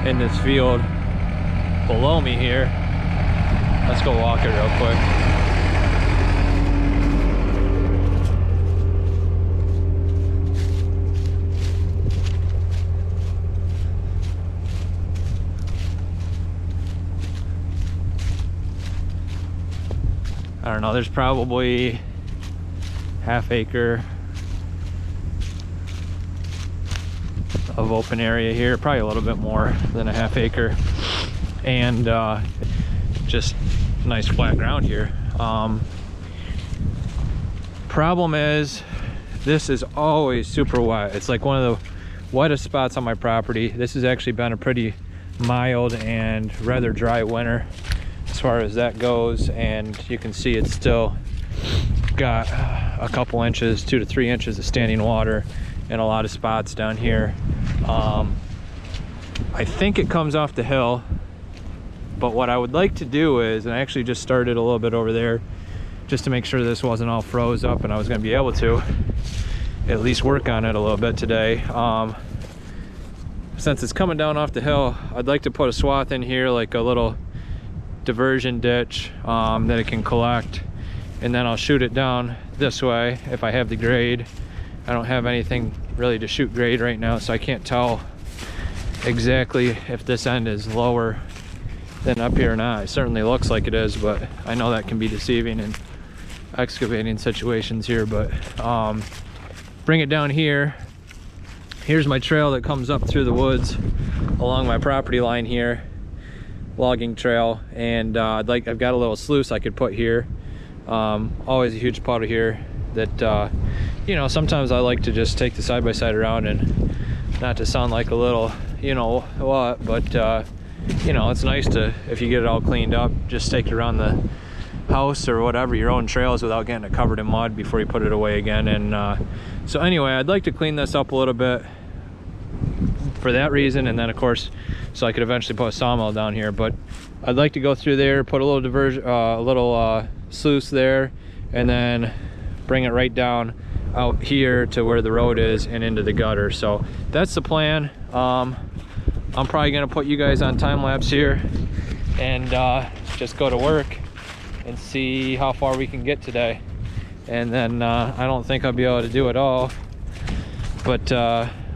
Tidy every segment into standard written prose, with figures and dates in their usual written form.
in this field below me here. Let's go walk it real quick. I don't know, there's probably half acre of open area here, probably a little bit more than a half acre, and just nice flat ground here. Problem is, this is always super wet. It's like one of the wettest spots on my property. This has actually been a pretty mild and rather dry winter as far as that goes, and you can see it's still got a couple inches, 2 to 3 inches of standing water in a lot of spots down here. I think it comes off the hill, but what I would like to do is, and I actually just started a little bit over there just to make sure this wasn't all froze up and I was going to be able to at least work on it a little bit today. Since it's coming down off the hill, I'd like to put a swath in here, like a little diversion ditch that it can collect, and then I'll shoot it down this way if I have the grade. I don't have anything really to shoot grade right now, so I can't tell exactly if this end is lower than up here or not. It certainly looks like it is, but I know that can be deceiving in excavating situations here. But bring it down here. Here's my trail that comes up through the woods along my property line here, logging trail, and I've got a little sluice I could put here. Always a huge puddle here that you know, sometimes I like to just take the side-by-side around, and not to sound like a little you know what, but you know, it's nice to, if you get it all cleaned up, just take it around the house or whatever, your own trails, without getting it covered in mud before you put it away again. And so anyway, I'd like to clean this up a little bit for that reason, and then of course so I could eventually put a sawmill down here. But I'd like to go through there, put a little diversion, sluice there, and then bring it right down out here to where the road is and into the gutter. So that's the plan. I'm probably gonna put you guys on time lapse here and just go to work and see how far we can get today. And then I don't think I'll be able to do it all, but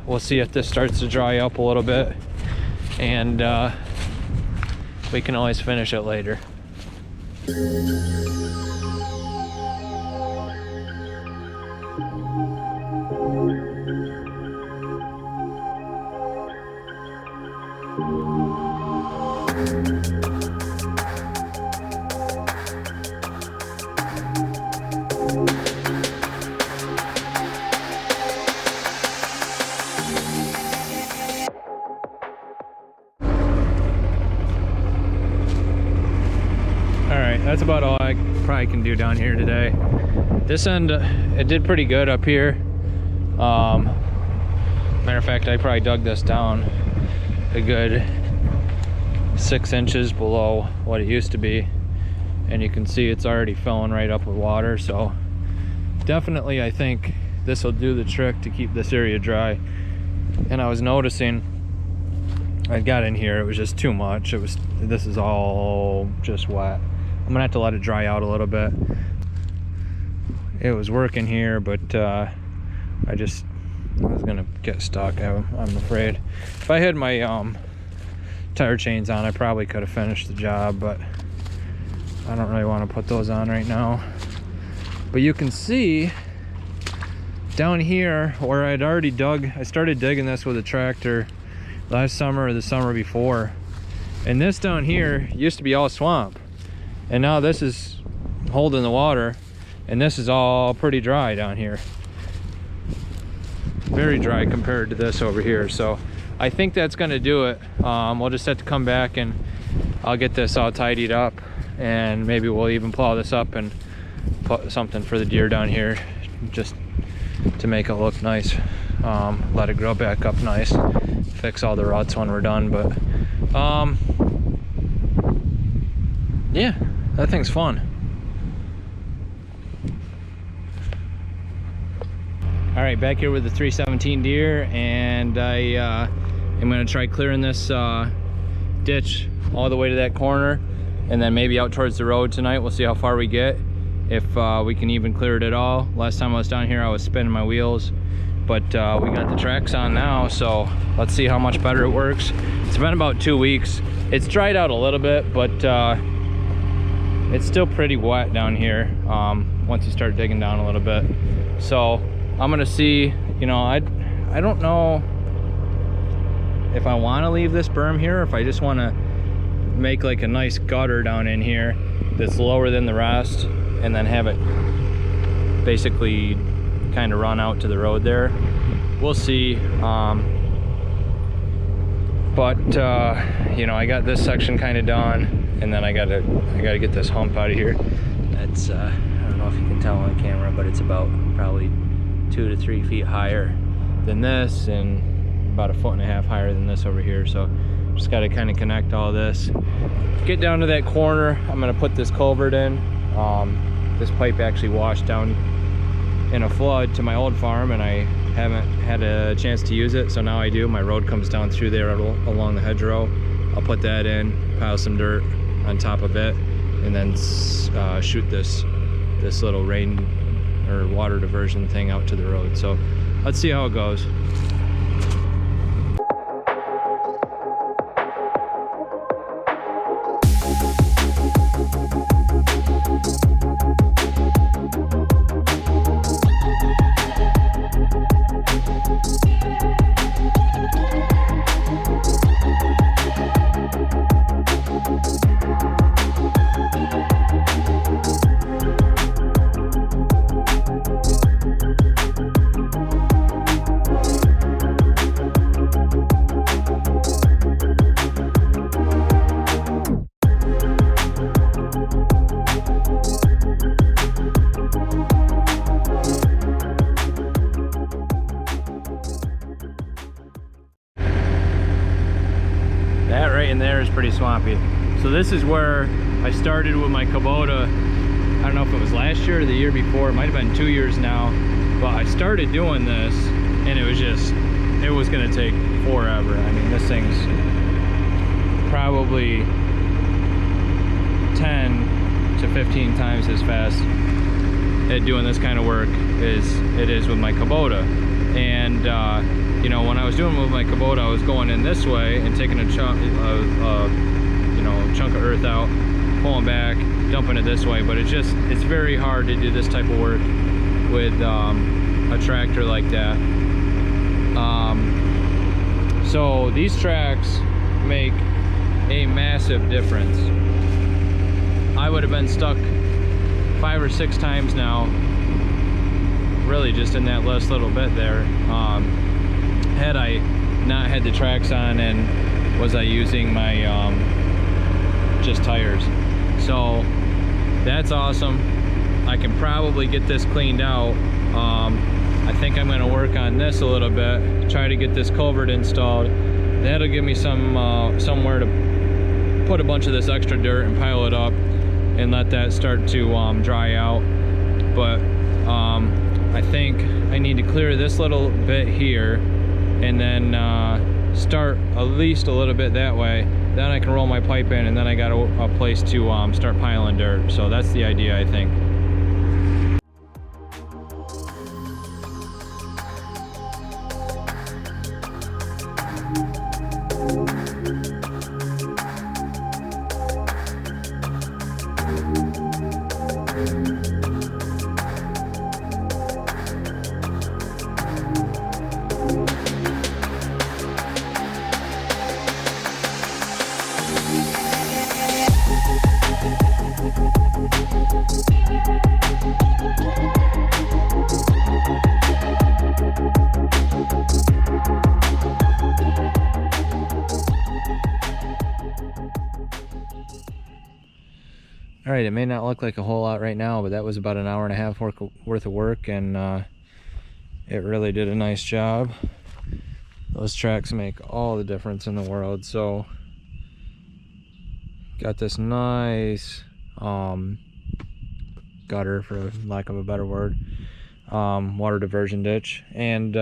we'll see if this starts to dry up a little bit, and we can always finish it later. That's about all I probably can do down here today. This end, it did pretty good up here. Matter of fact, I probably dug this down a good 6 inches below what it used to be, and you can see it's already filling right up with water. So definitely I think this will do the trick to keep this area dry. And I was noticing, I got in here, it was just too much. This is all just wet. I'm gonna have to let it dry out a little bit. It was working here, but I was gonna get stuck, I'm afraid. If I had my tire chains on, I probably could have finished the job, but I don't really want to put those on right now. But you can see down here where I'd already dug, I started digging this with a tractor last summer or the summer before, and this down here used to be all swamp. And now this is holding the water, and this is all pretty dry down here. Very dry compared to this over here. So I think that's gonna do it. We'll just have to come back and I'll get this all tidied up, and maybe we'll even plow this up and put something for the deer down here just to make it look nice. Let it grow back up nice, fix all the ruts when we're done. But yeah, that thing's fun. All right, back here with the 317 deer, and I am gonna try clearing this ditch all the way to that corner, and then maybe out towards the road tonight. We'll see how far we get, if we can even clear it at all. Last time I was down here, I was spinning my wheels, but we got the tracks on now, so let's see how much better it works. It's been about 2 weeks. It's dried out a little bit, but it's still pretty wet down here once you start digging down a little bit. So I'm gonna see, you know, I don't know if I want to leave this berm here, or if I just want to make like a nice gutter down in here that's lower than the rest, and then have it basically kind of run out to the road there. We'll see. But you know, I got this section kind of done, and then I gotta get this hump out of here. That's I don't know if you can tell on camera, but it's about probably 2 to 3 feet higher than this, and about 1.5 feet higher than this over here. So just got to kind of connect all this, get down to that corner. I'm going to put this culvert in. This pipe actually washed down in a flood to my old farm, and I haven't had a chance to use it, so now I do. My road comes down through there along the hedgerow. I'll put that in, pile some dirt on top of it, and then shoot this little rain or water diversion thing out to the road. So let's see how it goes. That right in there is pretty swampy. So this is where I started with my Kubota. I don't know if it was last year or the year before. It might have been 2 years now. But I started doing this, and it was gonna take forever. I mean, this thing's probably 10 to 15 times as fast at doing this kind of work as it is with my Kubota. And you know, when I was doing it with my Kubota, I was going in this way and taking a chunk of earth out, pulling back, dumping it this way. But it's very hard to do this type of work with a tractor like that. So these tracks make a massive difference. I would have been stuck 5 or 6 times now, really just in that last little bit there, had I not had the tracks on and was I using my just tires. So that's awesome. I can probably get this cleaned out. I think I'm going to work on this a little bit, try to get this culvert installed. That'll give me somewhere to put a bunch of this extra dirt and pile it up and let that start to dry out. But I think I need to clear this little bit here, and then start at least a little bit that way. Then I can roll my pipe in, and then I got a place to start piling dirt. So that's the idea, I think. All right, it may not look like a whole lot right now, but that was about an hour and a half worth of work, and it really did a nice job. Those tracks make all the difference in the world. So got this nice gutter, for lack of a better word, water diversion ditch, and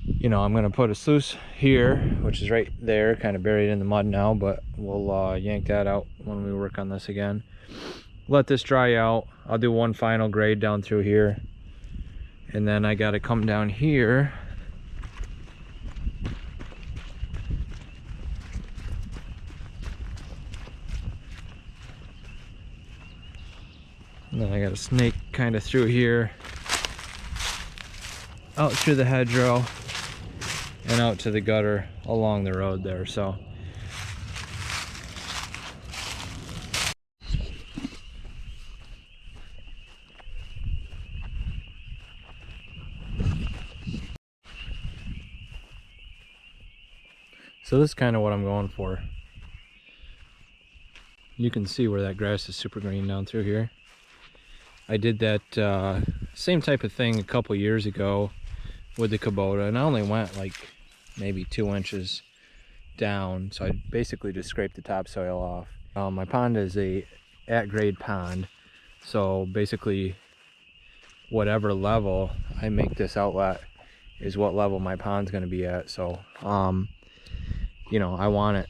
you know, I'm gonna put a sluice here, which is right there, kind of buried in the mud now, but we'll yank that out when we work on this again. Let this dry out. I'll do one final grade down through here, and then I got to come down here and then I got to snake kind of through here, out through the hedgerow and out to the gutter along the road there. So this is kind of what I'm going for. You can see where that grass is super green down through here. I did that same type of thing a couple years ago with the Kubota, and I only went like maybe 2 inches down, so I basically just scraped the topsoil off. My pond is a at-grade pond, so basically whatever level I make this outlet is what level my pond's going to be at. So you know, I want it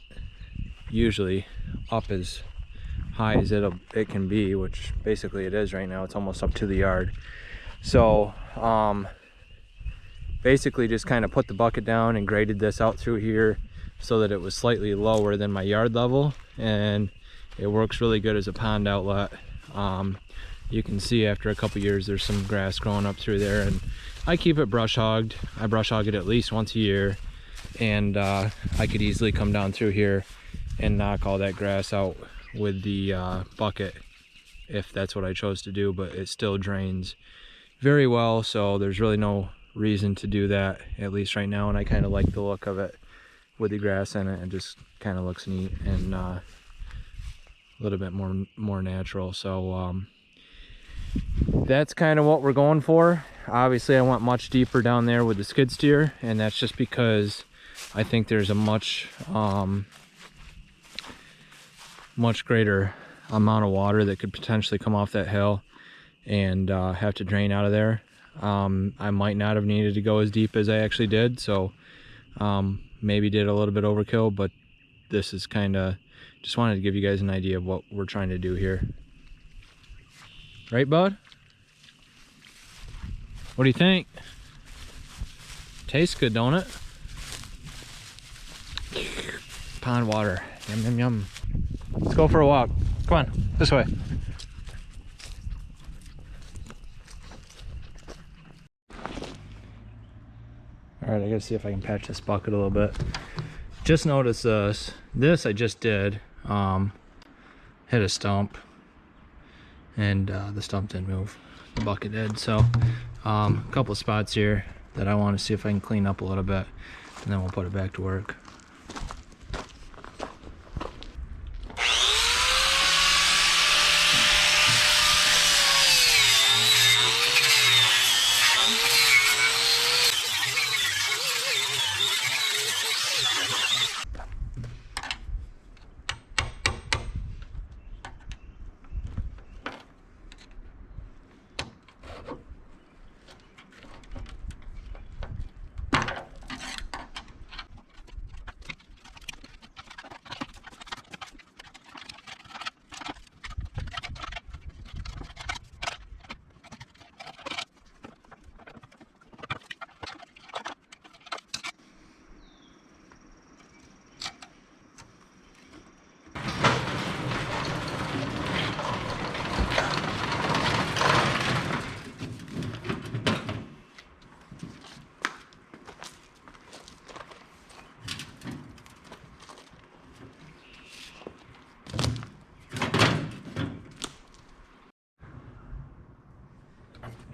usually up as high as it can be, which basically it is right now. It's almost up to the yard. So basically just kind of put the bucket down and graded this out through here so that it was slightly lower than my yard level, and it works really good as a pond outlet. You can see after a couple years there's some grass growing up through there, and I keep it brush hogged. I brush hog it at least once a year, and I could easily come down through here and knock all that grass out with the bucket if that's what I chose to do, but it still drains very well, so there's really no reason to do that, at least right now. And I kind of like the look of it with the grass in it. It just kind of looks neat and a little bit more natural. So that's kind of what we're going for. Obviously I went much deeper down there with the skid steer, and that's just because I think there's a much greater amount of water that could potentially come off that hill and have to drain out of there. I might not have needed to go as deep as I actually did, so maybe did a little bit overkill, but this is kind of, just wanted to give you guys an idea of what we're trying to do here. Right, bud? What do you think? Tastes good, don't it? Pond water. Yum, yum, yum. Let's go for a walk. Come on, this way. All right, I gotta see if I can patch this bucket a little bit. Just noticed this. This I just did. Hit a stump, and the stump didn't move. The bucket did. So a couple of spots here that I want to see if I can clean up a little bit, and then we'll put it back to work.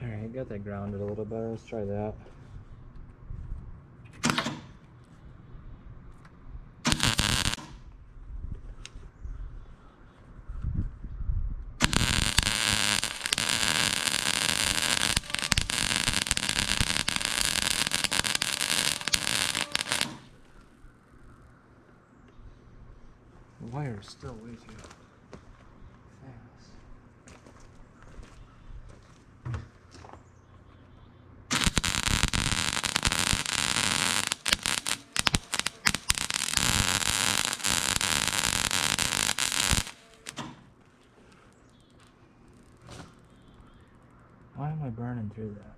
Alright, got that grounded a little better. Let's try that. The wire is still way too fast. burning through that.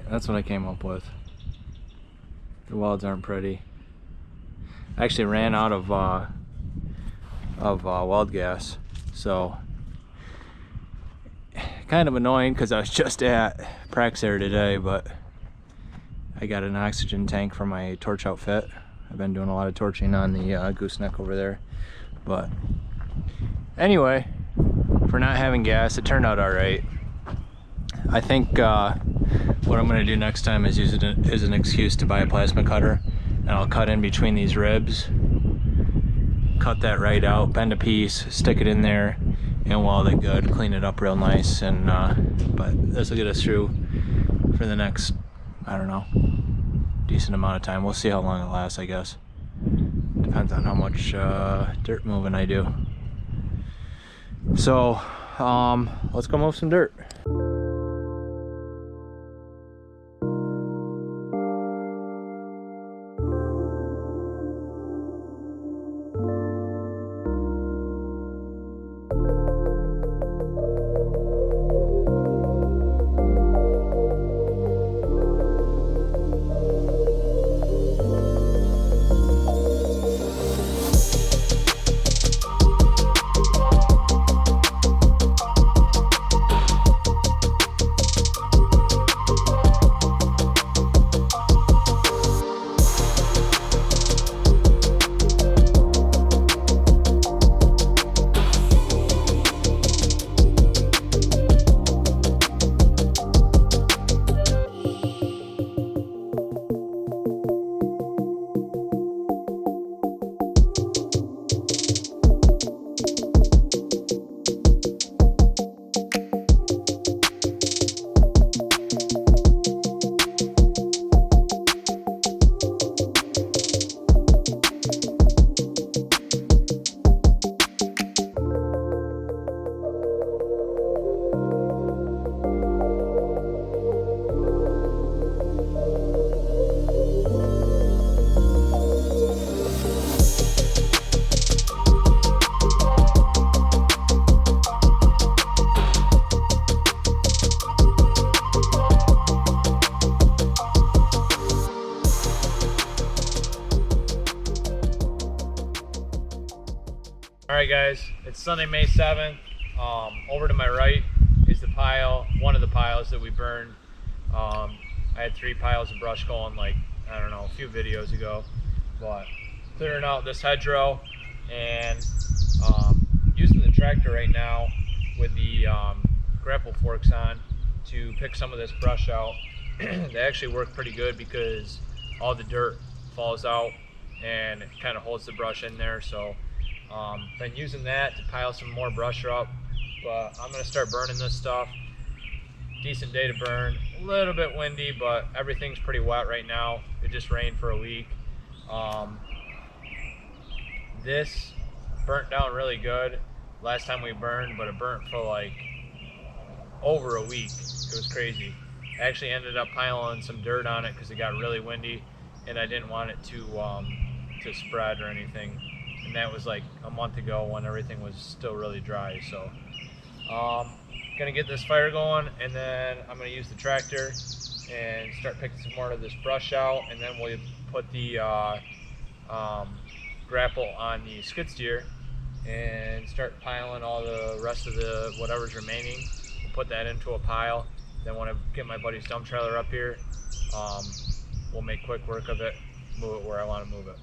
That's what I came up with. The welds aren't pretty. I actually ran out of weld gas, so kind of annoying because I was just at Praxair today, but I got an oxygen tank for my torch outfit. I've been doing a lot of torching on the gooseneck over there, but anyway, for not having gas, it turned out all right. I think what I'm going to do next time is use it as an excuse to buy a plasma cutter, and I'll cut in between these ribs, cut that right out, bend a piece, stick it in there, and weld it good, clean it up real nice. And but this will get us through for the next, I don't know, decent amount of time. We'll see how long it lasts, I guess. Depends on how much dirt moving I do. So let's go move some dirt. Alright guys, it's Sunday, May 7th. Over to my right is the pile, one of the piles that we burned. I had 3 piles of brush going, like, I don't know, a few videos ago. But clearing out this hedgerow and using the tractor right now with the grapple forks on to pick some of this brush out. They actually work pretty good because all the dirt falls out and it kind of holds the brush in there. So been using that to pile some more brush up, but I'm gonna start burning this stuff. Decent day to burn, a little bit windy, but everything's pretty wet right now. It just rained for a week. This burnt down really good last time we burned, but it burnt for like over a week. It was crazy. I actually ended up piling some dirt on it because it got really windy and I didn't want it to spread or anything. And that was like a month ago when everything was still really dry. So gonna get this fire going, and then I'm gonna use the tractor and start picking some more of this brush out, and then we'll put the grapple on the skid steer and start piling all the rest of the whatever's remaining. We'll put that into a pile. Then when I get my buddy's dump trailer up here, we'll make quick work of it, move it where I want to move it.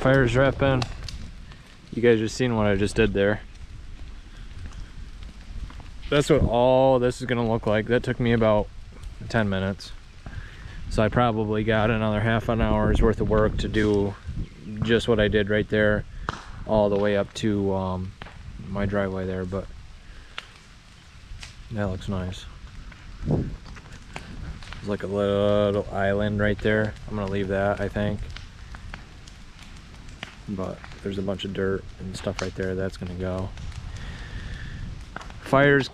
Fire's repping. You guys just seen what I just did there. That's what all this is gonna look like. That took me about 10 minutes. So I probably got another half an hour's worth of work to do just what I did right there, all the way up to my driveway there, but that looks nice. There's like a little island right there. I'm gonna leave that, I think. But there's a bunch of dirt and stuff right there. That's gonna go. Fire's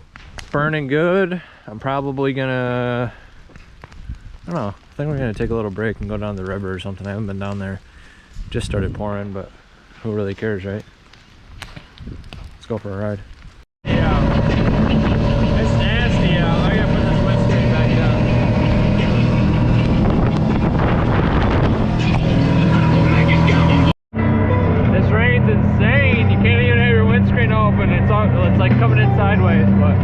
burning good. I'm probably gonna, I don't know, I think we're gonna take a little break and go down to the river or something. I haven't been down there. Just started pouring, but who really cares, right? Let's go for a ride. Yeah, it's nasty out. I gotta put this windscreen back down. This rain's insane. You can't even have your windscreen open. It's like coming in sideways, but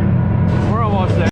we're almost there.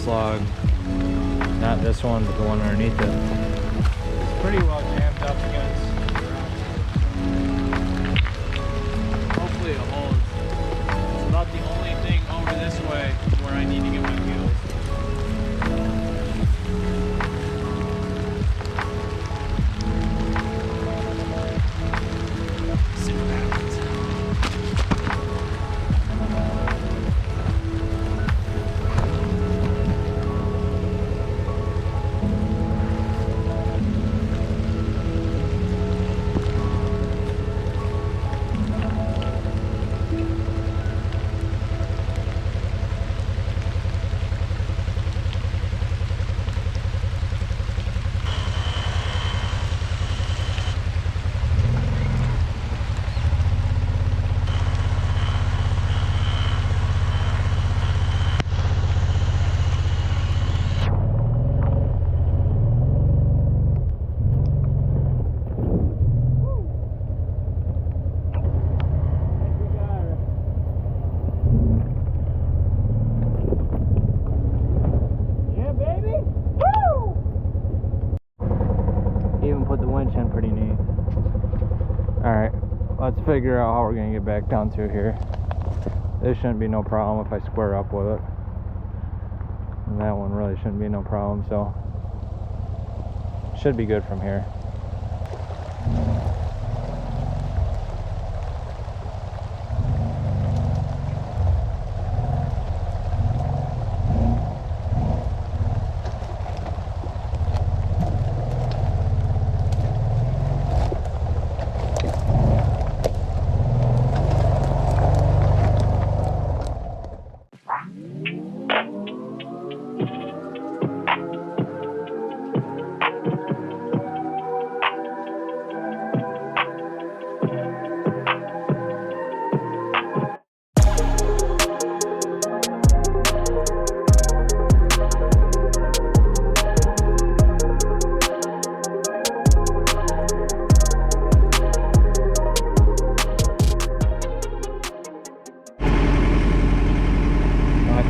Log, not this one, but the one underneath it. It's pretty well jammed up against the ground. Hopefully it holds. It's about the only thing over this way where I need to get my wheels. See what happens. Let's figure out how we're gonna get back down through here. This shouldn't be no problem if I square up with it. And that one really shouldn't be no problem, so should be good from here.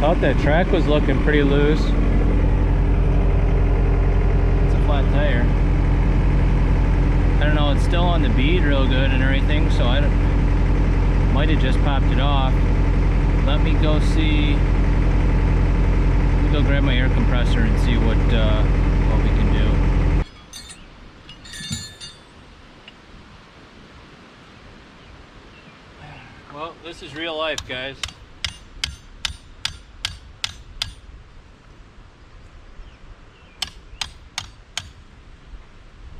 Thought that track was looking pretty loose. It's a flat tire. I don't know, it's still on the bead real good and everything, so I might have just popped it off. Let me go see. Let me go grab my air compressor and see what we can do. Well, this is real life, guys.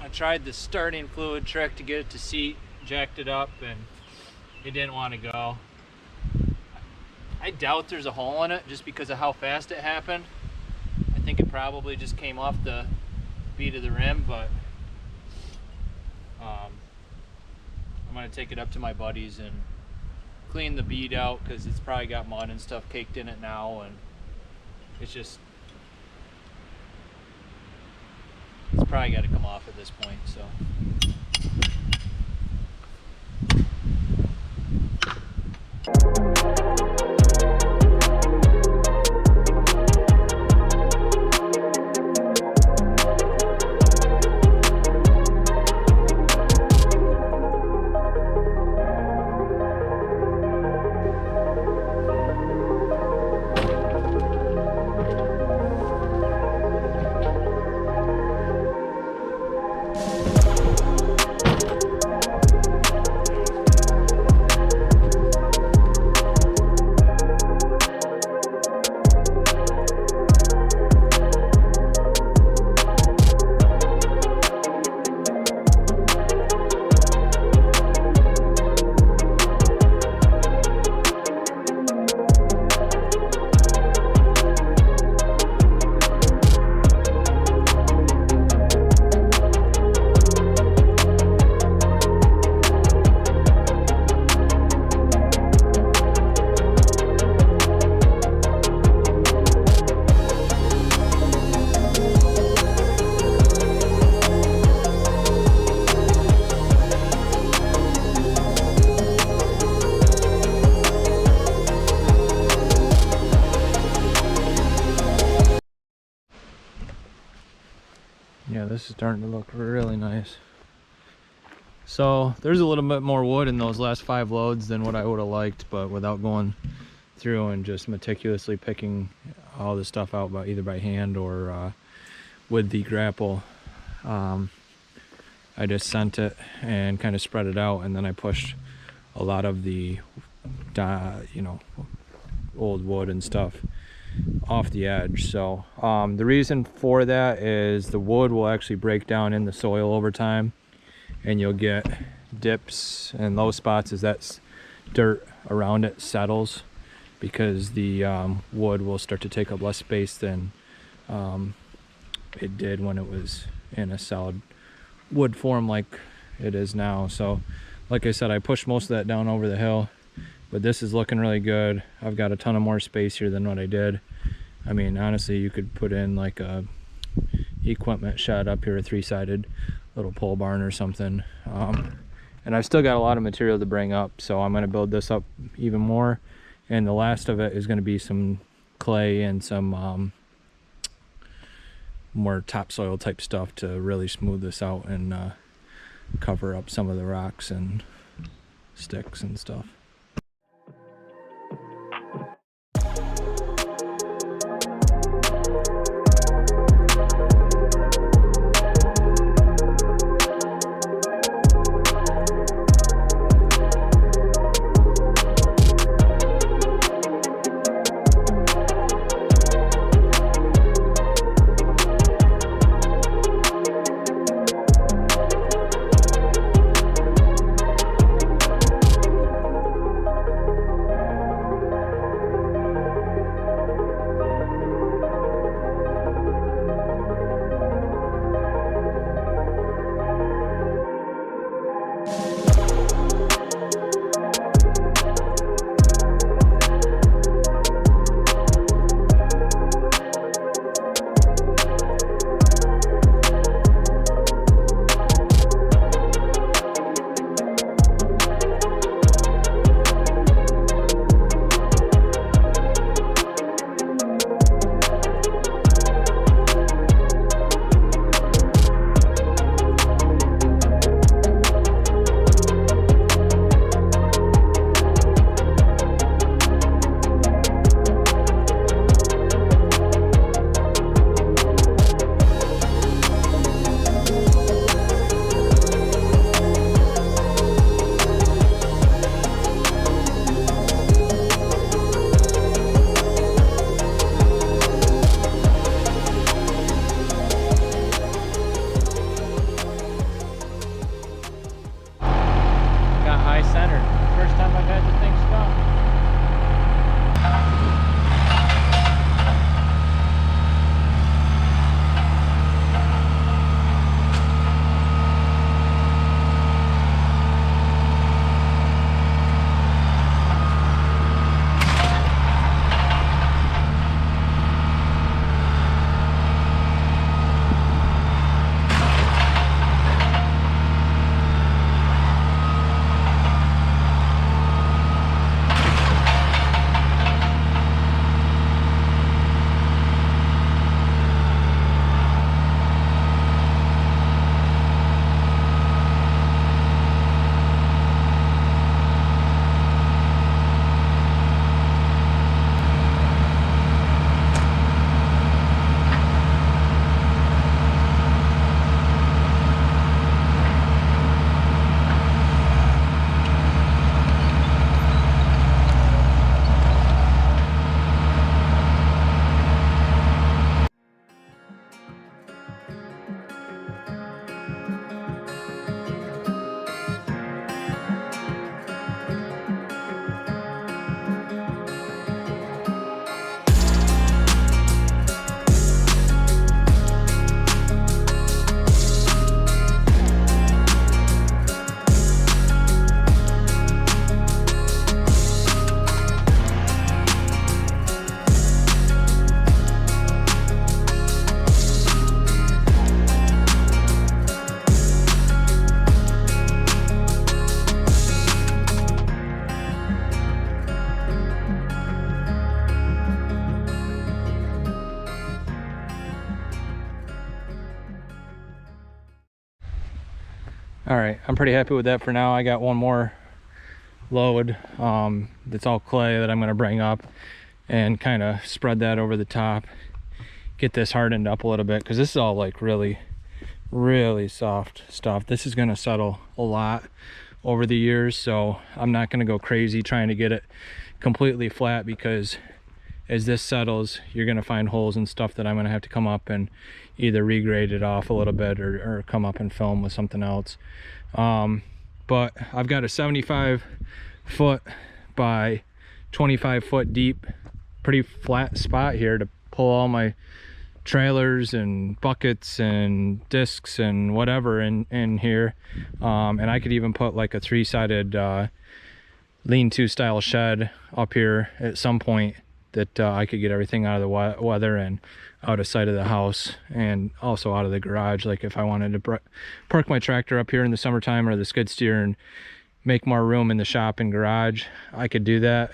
I tried the starting fluid trick to get it to seat, jacked it up, and it didn't want to go. I doubt there's a hole in it just because of how fast it happened. I think it probably just came off the bead of the rim, but I'm going to take it up to my buddies and clean the bead out because it's probably got mud and stuff caked in it now, and it's probably got to come off at this point. So yeah, this is starting to look really nice. So there's a little bit more wood in those last 5 loads than what I would have liked, but without going through and just meticulously picking all the stuff out either by hand or with the grapple, I just sent it and kind of spread it out, and then I pushed a lot of the old wood and stuff off the edge. So the reason for that is the wood will actually break down in the soil over time, and you'll get dips and low spots as that dirt around it settles, because the wood will start to take up less space than it did when it was in a solid wood form like it is now. So like I said, I pushed most of that down over the hill, but this is looking really good. I've got a ton of more space here than what I did. I mean, honestly, you could put in like a equipment shed up here, a 3-sided little pole barn or something. And I've still got a lot of material to bring up, so I'm going to build this up even more. And the last of it is going to be some clay and some more topsoil type stuff to really smooth this out and cover up some of the rocks and sticks and stuff. All right, I'm pretty happy with that for now. I got one more load that's all clay that I'm going to bring up and kind of spread that over the top, get this hardened up a little bit, because this is all like really soft stuff. This is going to settle a lot over the years, so I'm not going to go crazy trying to get it completely flat, because as this settles, you're going to find holes and stuff that I'm going to have to come up and either regrade it off a little bit or come up and film with something else. But I've got a 75 foot by 25 foot deep, pretty flat spot here to pull all my trailers and buckets and discs and whatever in here. And I could even put like a 3-sided lean-to style shed up here at some point that I could get everything out of the weather and out of sight of the house, and also out of the garage. Like if I wanted to park my tractor up here in the summertime, or the skid steer, and make more room in the shop and garage, I could do that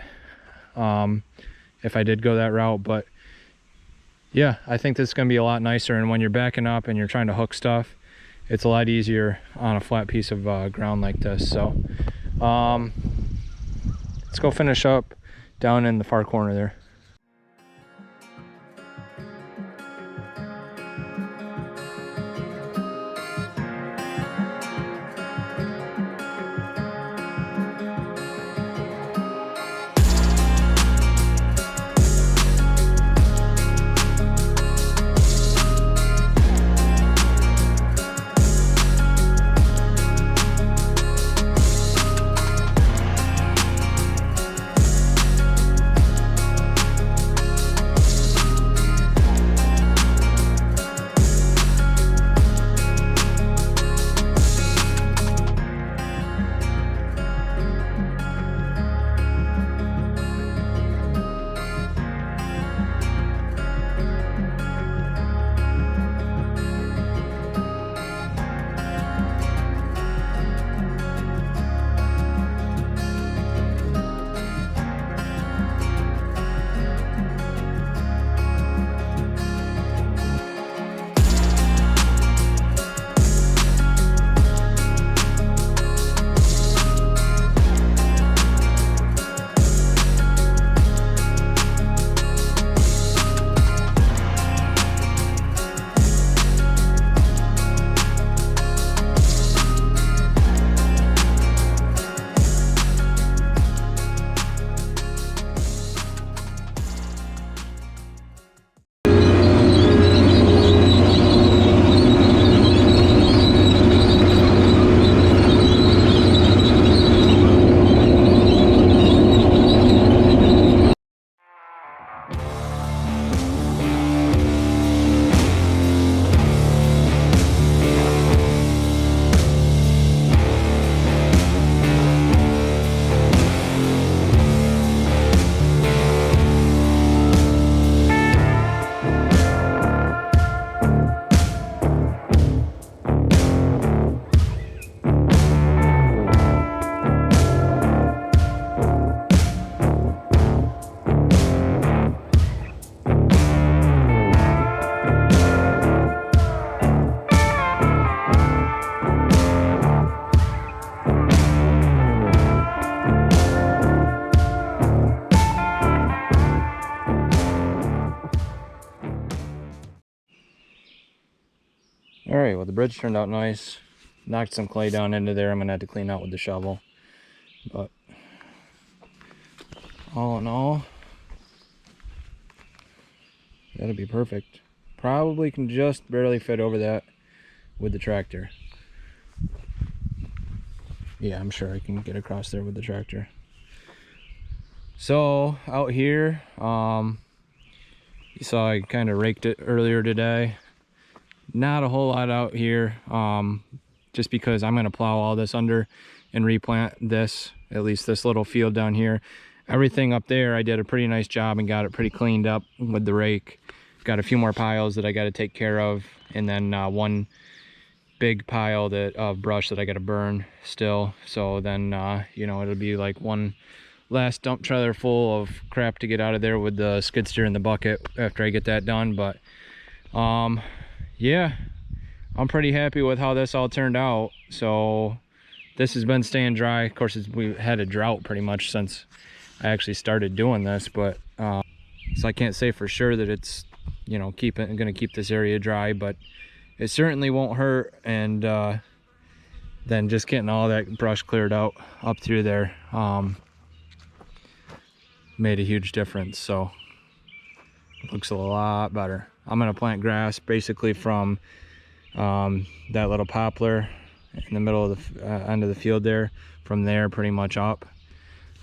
if I did go that route. But yeah, I think this is going to be a lot nicer, and when you're backing up and you're trying to hook stuff, it's a lot easier on a flat piece of ground like this. So let's go finish up down in the far corner there. All right, well, the bridge turned out nice. Knocked some clay down into there. I'm gonna have to clean out with the shovel. But all in all, that'll be perfect. Probably can just barely fit over that with the tractor. Yeah, I'm sure I can get across there with the tractor. So out here, you saw I kind of raked it earlier today. Not a whole lot out here, just because I'm going to plow all this under and replant this, at least this little field down here. Everything up there, I did a pretty nice job and got it pretty cleaned up with the rake. Got a few more piles that I got to take care of, and then one big pile of brush that I got to burn still. So then, you know, it'll be like one last dump trailer full of crap to get out of there with the skid steer and the bucket after I get that done. But yeah, I'm pretty happy with how this all turned out. So this has been staying dry. Of course, we've had a drought pretty much since I actually started doing this, but so I can't say for sure that it's, you know, gonna keep this area dry, but it certainly won't hurt. And then just getting all that brush cleared out up through there made a huge difference. So it looks a lot better. I'm gonna plant grass basically from that little poplar in the middle of the end of the field there, from there pretty much up,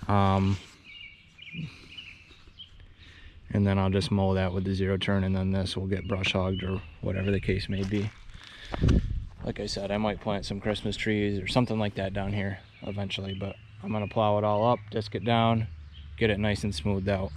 and then I'll just mow that with the 0-turn, and then this will get brush hogged or whatever the case may be. Like I said, I might plant some Christmas trees or something like that down here eventually, but I'm gonna plow it all up, disc it down, get it nice and smoothed out.